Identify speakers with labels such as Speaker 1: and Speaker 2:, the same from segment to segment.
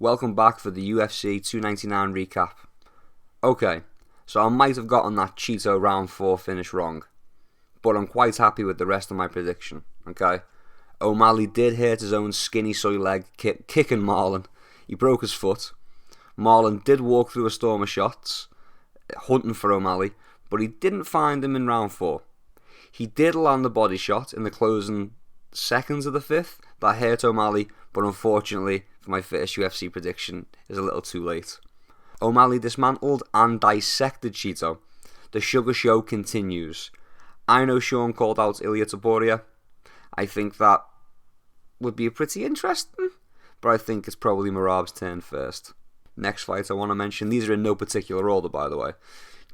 Speaker 1: Welcome back for the UFC 299 recap. Okay, so I might have gotten that Cheeto round 4 finish wrong, but I'm quite happy with the rest of my prediction, okay? O'Malley did hurt his own skinny soy leg kicking Marlon. He broke his foot. Marlon did walk through a storm of shots, hunting for O'Malley, but he didn't find him in round 4. He did land the body shot in the closing seconds of the 5th that hurt O'Malley, but unfortunately for my first UFC prediction is a little too late. O'Malley dismantled and dissected Cheeto. The sugar show continues. I know Sean called out Ilia Topuria. I think that would be pretty interesting, but I think it's probably Merab's turn first. Next fight I want to mention, these are in no particular order by the way.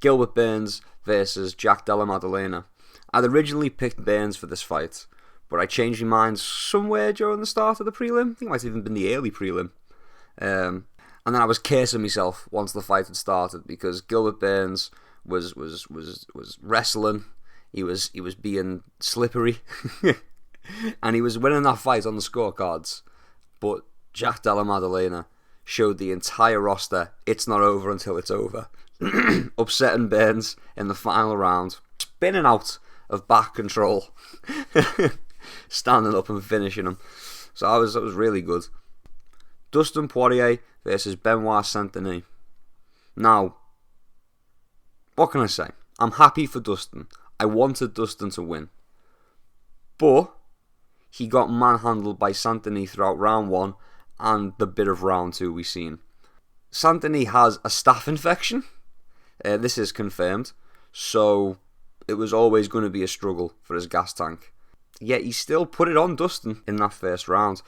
Speaker 1: Gilbert Burns versus Jack Della Maddalena. I'd originally picked Burns for this fight, but I changed my mind somewhere during the start of the prelim. I think it might have even been the early prelim. And then I was cursing myself once the fight had started because Gilbert Burns was wrestling. He was being slippery, and he was winning that fight on the scorecards. But Jack Della Maddalena showed the entire roster it's not over until it's over, upsetting Burns in the final round, spinning out of back control. Standing up and finishing him. So that was really good. Dustin Poirier versus Benoit Denis. Now, what can I say? I'm happy for Dustin. I wanted Dustin to win. But he got manhandled by Denis throughout round 1 and the bit of round 2 we've seen. Denis has a staph infection. This is confirmed. So it was always going to be a struggle for his gas tank. Yet he still put it on Dustin in that first round.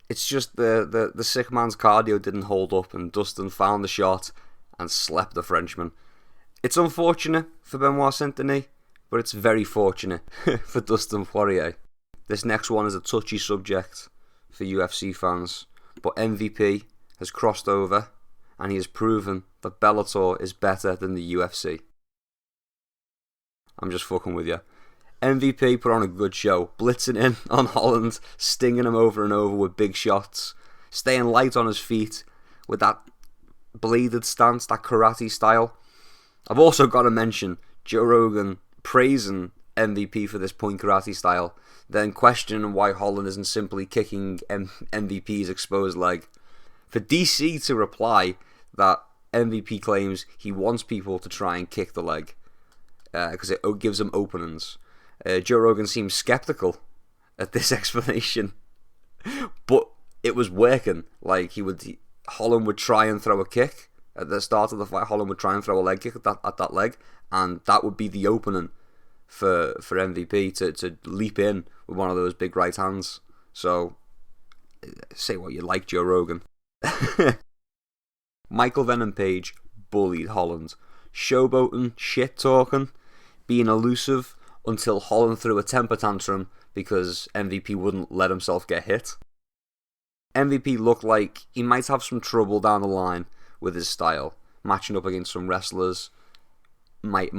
Speaker 1: It's just the sick man's cardio didn't hold up and Dustin found the shot and slept the Frenchman. It's unfortunate for Benoit Denis, but it's very fortunate for Dustin Poirier. This next one is a touchy subject for UFC fans, but MVP has crossed over and he has proven that Bellator is better than the UFC. I'm just fucking with you. MVP put on a good show, blitzing in on Holland, stinging him over and over with big shots, staying light on his feet with that bladed stance, that karate style. I've also got to mention Joe Rogan praising MVP for this point karate style, then questioning why Holland isn't simply kicking MVP's exposed leg. For DC to reply that MVP claims he wants people to try and kick the leg because it gives him openings. Joe Rogan seemed skeptical at this explanation, but it was working. Like Holland would try and throw a kick at the start of the fight. Holland would try and throw a leg kick at that leg, and that would be the opening for MVP to leap in with one of those big right hands. So say what you like, Joe Rogan. Michael Venom Page bullied Holland, showboating, shit talking, being elusive, until Holland threw a temper tantrum because MVP wouldn't let himself get hit. MVP looked like he might have some trouble down the line with his style. Matching up against some wrestlers might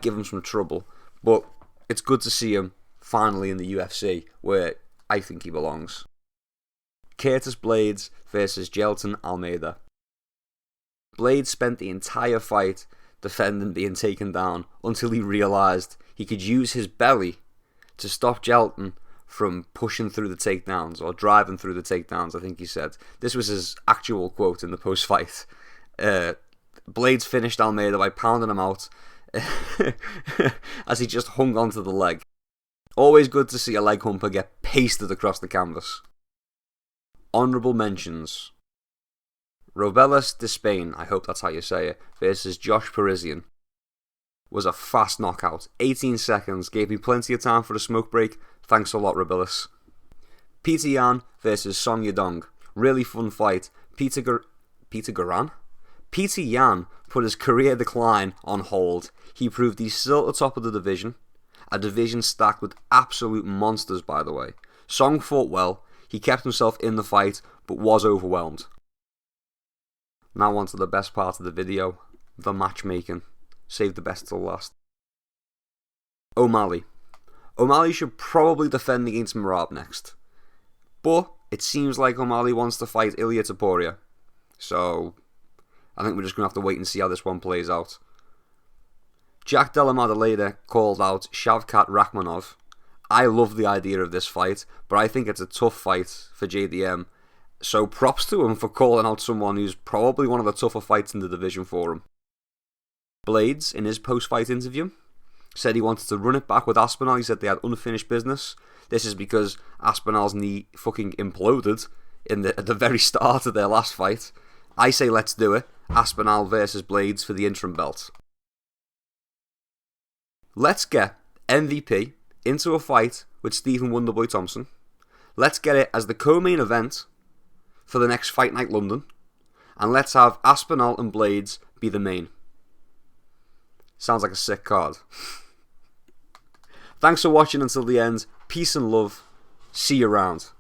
Speaker 1: give him some trouble. But it's good to see him finally in the UFC, where I think he belongs. Curtis Blaydes versus Jailton Almeida. Blaydes spent the entire fight defending being taken down until he realised he could use his belly to stop Jailton from pushing through the takedowns or driving through the takedowns, I think he said. This was his actual quote in the post-fight. Blaydes finished Almeida by pounding him out as he just hung onto the leg. Always good to see a leg humper get pasted across the canvas. Honourable Mentions. Robelis Despain, I hope that's how you say it, versus Josh Parisian. Was a fast knockout. 18 seconds, gave me plenty of time for a smoke break. Thanks a lot, Robelis. Peter Yan versus Song Yadong. Really fun fight. Peter Yan put his career decline on hold. He proved he's still at the top of the division. A division stacked with absolute monsters, by the way. Song fought well. He kept himself in the fight, but was overwhelmed. Now on to the best part of the video, the matchmaking. Save the best till last. O'Malley. O'Malley should probably defend against Merab next. But it seems like O'Malley wants to fight Ilia Topuria. So I think we're just going to have to wait and see how this one plays out. Jack Della Maddalena called out Shavkat Rakhmonov. I love the idea of this fight, but I think it's a tough fight for JDM. So props to him for calling out someone who's probably one of the tougher fights in the division for him. Blaydes, in his post-fight interview, said he wanted to run it back with Aspinall. He said they had unfinished business. This is because Aspinall's knee fucking imploded at the very start of their last fight. I say let's do it. Aspinall versus Blaydes for the interim belt. Let's get MVP into a fight with Stephen Wonderboy Thompson. Let's get it as the co-main event for the next Fight Night London. And let's have Aspinall and Blaydes be the main. Sounds like a sick card. Thanks for watching until the end. Peace and love. See you around.